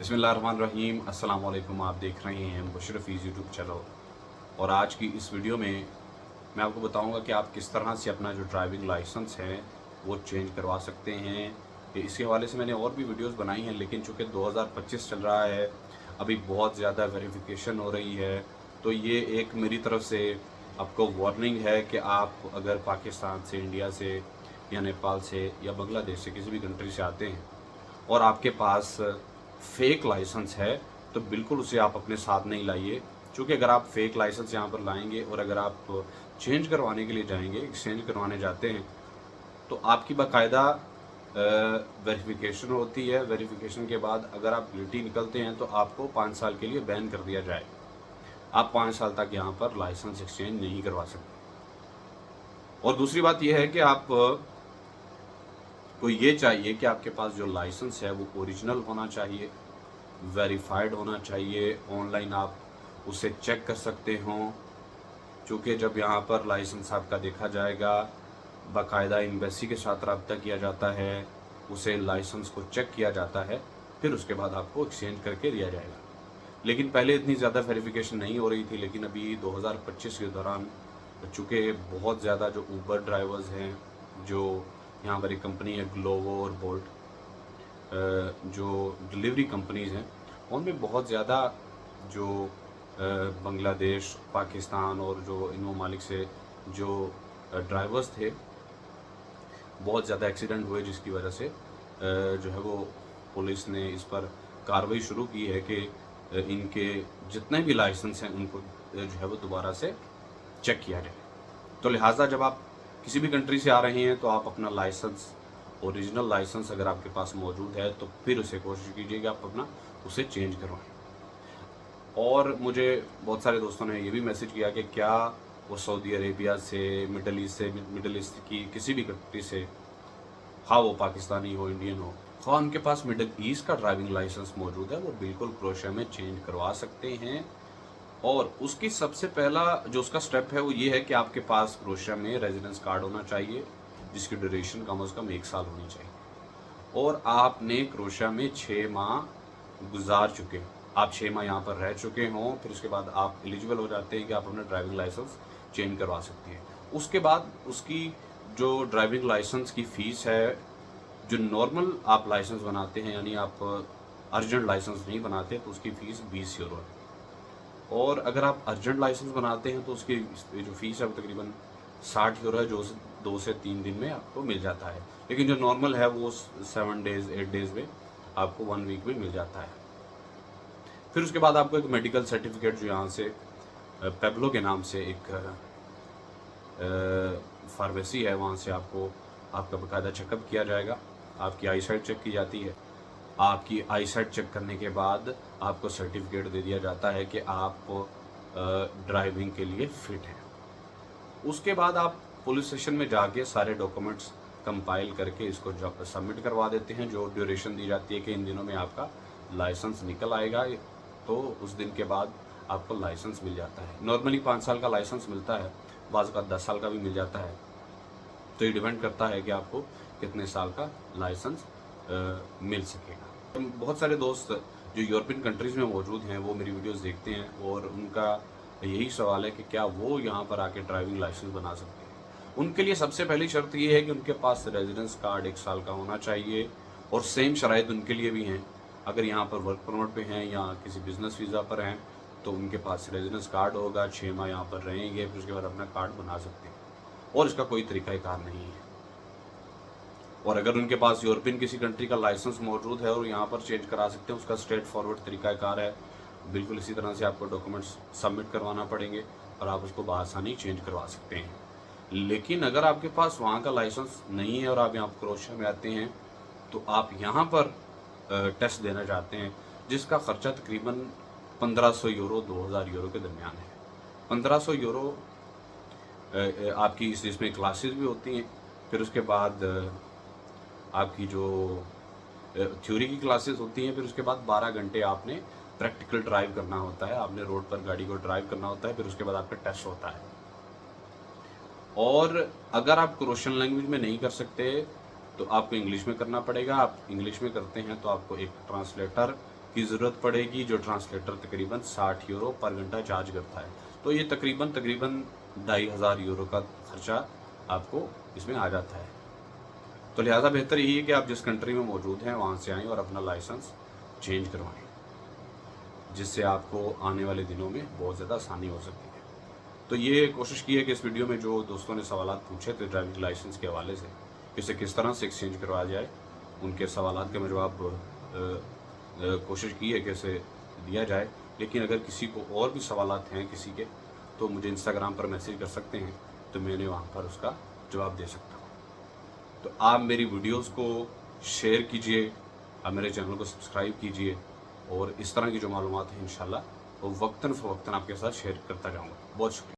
बिस्मिल्लाहिर्रहमानिर्रहीम। अस्सलाम वालेकुम। आप देख रहे हैं बुशरा फीज़ यूट्यूब चैनल। और आज की इस वीडियो में मैं आपको बताऊंगा कि आप किस तरह से अपना जो ड्राइविंग लाइसेंस है वो चेंज करवा सकते हैं। इसके हवाले से मैंने और भी वीडियोस बनाई हैं, लेकिन चूँकि 2025 चल रहा है, अभी बहुत ज़्यादा वेरिफिकेशन हो रही है, तो ये एक मेरी तरफ से आपको वार्निंग है कि आप अगर पाकिस्तान से, इंडिया से या नेपाल से या बांग्लादेश से किसी भी कंट्री से आते हैं और आपके पास फेक लाइसेंस है, तो बिल्कुल उसे आप अपने साथ नहीं लाइए। क्योंकि अगर आप फेक लाइसेंस यहाँ पर लाएंगे और अगर आप चेंज करवाने के लिए जाएंगे, एक्सचेंज करवाने जाते हैं, तो आपकी बाकायदा वेरिफिकेशन होती है। वेरिफिकेशन के बाद अगर आप गिल्टी निकलते हैं तो आपको 5 साल के लिए बैन कर दिया जाए। आप 5 साल तक यहाँ पर लाइसेंस एक्सचेंज नहीं करवा सकते। और दूसरी बात यह है कि आप को ये चाहिए कि आपके पास जो लाइसेंस है वो ओरिजिनल होना चाहिए, वेरीफाइड होना चाहिए। ऑनलाइन आप उसे चेक कर सकते हो, क्योंकि जब यहाँ पर लाइसेंस आपका देखा जाएगा, बाकायदा एम्बेसी के साथ रब्ता किया जाता है, उसे लाइसेंस को चेक किया जाता है, फिर उसके बाद आपको एक्सचेंज करके दिया जाएगा। लेकिन पहले इतनी ज़्यादा वेरिफिकेशन नहीं हो रही थी, लेकिन अभी 2025 के दौरान चूँकि बहुत ज़्यादा जो ऊबर ड्राइवर्स हैं, जो यहाँ पर एक कंपनी है ग्लोवो और बोल्ट, जो डिलीवरी कंपनीज़ हैं, उनमें बहुत ज़्यादा जो बांग्लादेश, पाकिस्तान और जो इन ममालिक से जो ड्राइवर्स थे, बहुत ज़्यादा एक्सीडेंट हुए, जिसकी वजह से जो है वो पुलिस ने इस पर कार्रवाई शुरू की है कि इनके जितने भी लाइसेंस हैं उनको जो है वो दोबारा से चेक किया जाए। तो लिहाजा जब आप किसी भी कंट्री से आ रहे हैं तो आप अपना लाइसेंस, ओरिजिनल लाइसेंस अगर आपके पास मौजूद है तो फिर उसे कोशिश कीजिए कि आप अपना उसे चेंज करवाएं। और मुझे बहुत सारे दोस्तों ने ये भी मैसेज किया कि क्या वो सऊदी अरेबिया से, मिडल ईस्ट की किसी भी कंट्री से, हाँ वो पाकिस्तानी हो, इंडियन हो, हाँ उनके पास मिडल ईस्ट का ड्राइविंग लाइसेंस मौजूद है, वो बिल्कुल क्रोएशिया में चेंज करवा सकते हैं। और उसकी सबसे पहला जो उसका स्टेप है वो ये है कि आपके पास क्रोएशिया में रेजिडेंस कार्ड होना चाहिए, जिसकी ड्यूरेशन कम से कम 1 साल होनी चाहिए, और आपने क्रोएशिया में 6 माह गुजार चुके हो, आप 6 माह यहाँ पर रह चुके हों, फिर उसके बाद आप एलिजिबल हो जाते हैं कि आप अपना ड्राइविंग लाइसेंस चेंज करवा सकते हैं। उसके बाद उसकी जो ड्राइविंग लाइसेंस की फ़ीस है, जो नॉर्मल आप लाइसेंस बनाते हैं, यानी आप अर्जेंट लाइसेंस नहीं बनाते, तो उसकी फ़ीस 20 यूरो है। और अगर आप अर्जेंट लाइसेंस बनाते हैं तो उसकी जो फ़ीस है वो तकरीबन 60 यूरो है, जो 2 से 3 दिन में आपको मिल जाता है। लेकिन जो नॉर्मल है वो 7 डेज़ 8 डेज़ में आपको 1 वीक में मिल जाता है। फिर उसके बाद आपको एक मेडिकल सर्टिफिकेट, जो यहाँ से पेब्लो के नाम से एक फार्मेसी है, वहाँ से आपको आपका बाकायदा चेकअप किया जाएगा, आपकी आई साइट चेक की जाती है। आपकी आई साइट चेक करने के बाद आपको सर्टिफिकेट दे दिया जाता है कि आप ड्राइविंग के लिए फ़िट हैं। उसके बाद आप पुलिस स्टेशन में जाके सारे डॉक्यूमेंट्स कंपाइल करके इसको सबमिट करवा देते हैं। जो ड्यूरेशन दी जाती है कि इन दिनों में आपका लाइसेंस निकल आएगा, तो उस दिन के बाद आपको लाइसेंस मिल जाता है। नॉर्मली 5 साल का लाइसेंस मिलता है, बाज़ का 10 साल का भी मिल जाता है। तो ये डिपेंड करता है कि आपको कितने साल का लाइसेंस मिल सकेगा। बहुत सारे दोस्त जो यूरोपियन कंट्रीज़ में मौजूद हैं वो मेरी वीडियोस देखते हैं, और उनका यही सवाल है कि क्या वो यहाँ पर आके ड्राइविंग लाइसेंस बना सकते हैं। उनके लिए सबसे पहली शर्त ये है कि उनके पास रेजिडेंस कार्ड 1 साल का होना चाहिए, और सेम शराइत उनके लिए भी हैं। अगर यहाँ पर वर्क परमिट पे हैं या किसी बिज़नेस वीज़ा पर हैं, तो उनके पास रेजिडेंस कार्ड होगा, 6 माह यहाँ पर रहेंगे, फिर उसके बाद अपना कार्ड बना सकते हैं, और इसका कोई तरीक़ाकार नहीं है। और अगर उनके पास यूरोपियन किसी कंट्री का लाइसेंस मौजूद है और यहाँ पर चेंज करा सकते हैं, उसका स्ट्रेट फॉरवर्ड तरीक़ाकार है। बिल्कुल इसी तरह से आपको डॉक्यूमेंट्स सबमिट करवाना पड़ेंगे और आप उसको बआसानी चेंज करवा सकते हैं। लेकिन अगर आपके पास वहाँ का लाइसेंस नहीं है और आप यहाँ क्रोएशिया में आते हैं, तो आप यहाँ पर टेस्ट देना चाहते हैं, जिसका ख़र्चा तकरीबन 1500 यूरो 2000 यूरो के दरमियान है। 1500 यूरो आपकी इसमें क्लासेस भी होती हैं, फिर उसके बाद आपकी जो थ्योरी की क्लासेस होती हैं, फिर उसके बाद 12 घंटे आपने प्रैक्टिकल ड्राइव करना होता है, आपने रोड पर गाड़ी को ड्राइव करना होता है, फिर उसके बाद आपका टेस्ट होता है। और अगर आप क्रोएशियन लैंग्वेज में नहीं कर सकते तो आपको इंग्लिश में करना पड़ेगा। आप इंग्लिश में करते हैं तो आपको एक ट्रांसलेटर की ज़रूरत पड़ेगी, जो ट्रांसलेटर तकरीबन 60 यूरो पर घंटा चार्ज करता है। तो ये तकरीबन 2500 यूरो का खर्चा आपको इसमें आ जाता है। तो लिहाजा बेहतर यही है कि आप जिस कंट्री में मौजूद हैं वहाँ से आएँ और अपना लाइसेंस चेंज करवाएँ, जिससे आपको आने वाले दिनों में बहुत ज़्यादा आसानी हो सकती है। तो ये कोशिश की है कि इस वीडियो में जो दोस्तों ने सवालात पूछे थे ड्राइविंग लाइसेंस के हवाले से, इसे किस तरह से एक्सचेंज करवाया जाए, उनके सवालात का मैं जवाब कोशिश की है कि इसे दिया जाए। लेकिन अगर किसी को और भी सवालात हैं किसी के, तो मुझे इंस्टाग्राम पर मैसेज कर सकते हैं, तो मैंने वहाँ पर उसका जवाब दे सकता हूँ। तो आप मेरी वीडियोस को शेयर कीजिए, आप मेरे चैनल को सब्सक्राइब कीजिए, और इस तरह की जो मालूमात हैं इंशाल्लाह वो वक्तन फ़वक्तन आपके साथ शेयर करता जाऊँगा। बहुत शुक्रिया।